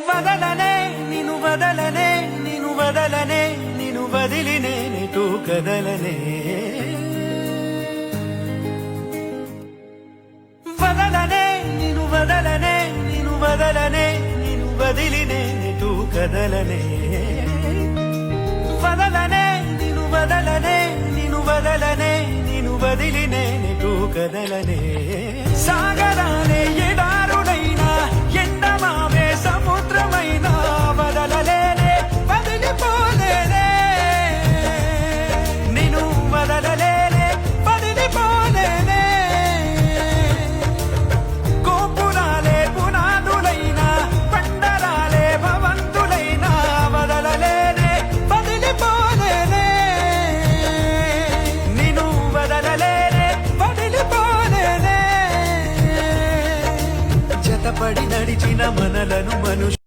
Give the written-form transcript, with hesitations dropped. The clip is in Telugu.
వదలనే నిను వదలనే నిను వదలనే నిను వదిలి నేనెటూ కదలనే వదలనే నిను వదలనే నిను వదలనే నిను వదిలి నేనెటూ కదలనే వదలనే నిను వదలనే నిను వదలనే నిను వదిలి నేనెటూ కదలనే సాగరాలే ఎడారుడైనా ఎండమావే సముద్రమైనా వదలలేనే వదిలిపోలేనే నిను వదలలేనే వదిలిపోలేనే గోపురాలే పునాదులైనా పండరాలే భవంతులైనా వదలలేనే వదిలిపోలేనే నిను వదలలేనే వదిలిపోలేనే జతపడి నడిచిన మనలను మనుషు